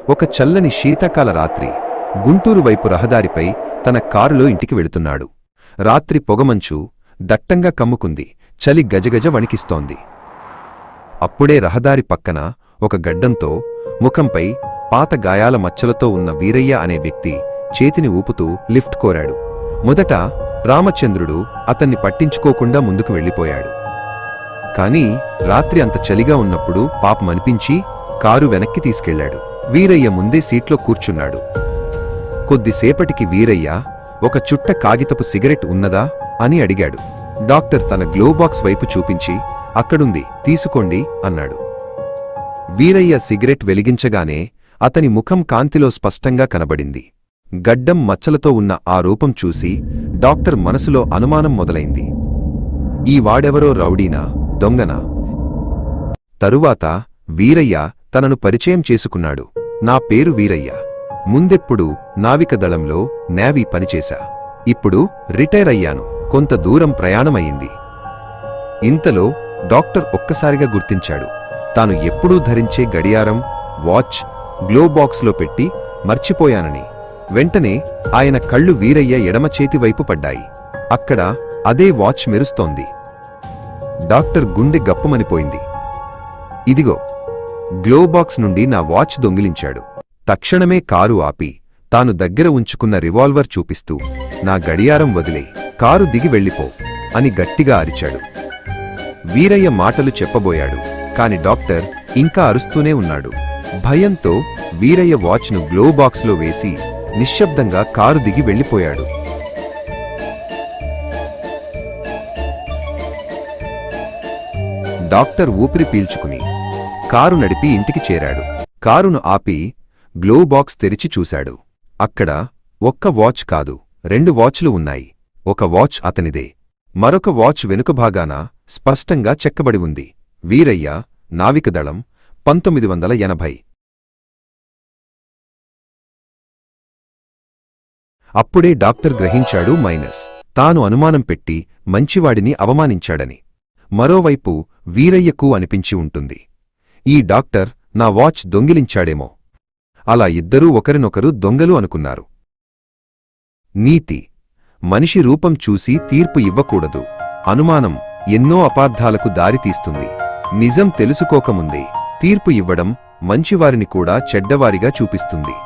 ఒక చల్లని శీతాకాల రాత్రి గుంటూరు వైపు రహదారిపై తన కారులో ఇంటికి వెళుతున్నాడు. రాత్రి పొగమంచు దట్టంగా కమ్ముకుంది. చలి గజగజ వణికిస్తోంది. అప్పుడే రహదారి పక్కన ఒక గడ్డంతో, ముఖంపై పాత గాయాల మచ్చలతో ఉన్న వీరయ్య అనే వ్యక్తి చేతిని ఊపుతూ లిఫ్ట్ కోరాడు. మొదట రామచంద్రుడు అతన్ని పట్టించుకోకుండా ముందుకు వెళ్ళిపోయాడు. కాని రాత్రి అంత చలిగా ఉన్నప్పుడు పాపమనిపించి కారు వెనక్కి తీసుకెళ్లాడు. వీరయ్య ముందే సీట్లో కూర్చున్నాడు. కొద్దిసేపటికి వీరయ్య, ఒక చుట్ట కాగితపు సిగరెట్ ఉన్నదా అని అడిగాడు. డాక్టర్ తన గ్లోబాక్స్ వైపు చూపించి, అక్కడుంది, తీసుకోండి అన్నాడు. వీరయ్య సిగరెట్ వెలిగించగానే అతని ముఖం కాంతిలో స్పష్టంగా కనబడింది. గడ్డం మచ్చలతో ఉన్న ఆ రూపం చూసి డాక్టర్ మనసులో అనుమానం మొదలైంది. ఈ వాడెవరో రౌడీనా, దొంగనా? తరువాత వీరయ్య తనను పరిచయం చేసుకున్నాడు. నా పేరు వీరయ్య. ముందెప్పుడు నావికదళంలో నేవీ పనిచేశా. ఇప్పుడు రిటైర్ అయ్యాను. కొంత దూరం ప్రయాణమయ్యింది. ఇంతలో డాక్టర్ ఒక్కసారిగా గుర్తించాడు. తాను ఎప్పుడూ ధరించే గడియారం, వాచ్ గ్లోబాక్స్లో పెట్టి మర్చిపోయానని. వెంటనే ఆయన కళ్ళు వీరయ్య ఎడమ చేతివైపు పడ్డాయి. అక్కడ అదే వాచ్ మెరుస్తోంది. డాక్టర్ గుండె గప్పమనిపోయింది. ఇదిగో, గ్లోబాక్స్ నుండి నా వాచ్ దొంగిలించాడు. తక్షణమే కారు ఆపి తాను దగ్గర ఉంచుకున్న రివాల్వర్ చూపిస్తూ, నా గడియారం వదిలే, కారు దిగి వెళ్ళిపో అని గట్టిగా అరిచాడు. వీరయ్య మాటలు చెప్పబోయాడు. కాని డాక్టర్ ఇంకా అరుస్తూనే ఉన్నాడు. భయంతో వీరయ్య వాచ్ను గ్లోబాక్స్లో వేసి నిశ్శబ్దంగా కారు దిగి వెళ్ళిపోయాడు. డాక్టర్ ఊపిరి పీల్చుకుని కారు నడిపి ఇంటికి చేరాడు. కారును ఆపి గ్లోబాక్స్ తెరిచి చూశాడు. అక్కడ ఒక్క వాచ్ కాదు, 2 వాచ్లు ఉన్నాయి. ఒక వాచ్ అతనిదే. మరొక వాచ్ వెనుక భాగాన స్పష్టంగా చెక్కబడి ఉంది, వీరయ్య, నావికదళం, 1980. అప్పుడే డాక్టర్ గ్రహించాడు తాను అనుమానం పెట్టి మంచివాడిని అవమానించాడని. మరోవైపు వీరయ్యకు అనిపించి ఉంటుంది, ఈ డాక్టర్ నా వాచ్ దొంగిలించాడేమో. అలా ఇద్దరూ ఒకరినొకరు దొంగలు అనుకున్నారు. నీతి: మనిషి రూపం చూసి తీర్పు ఇవ్వకూడదు. అనుమానం ఎన్నో అపార్థాలకు దారితీస్తుంది. నిజం తెలుసుకోకముందే తీర్పు ఇవ్వడం మంచివారిని కూడా చెడ్డవారిగా చూపిస్తుంది.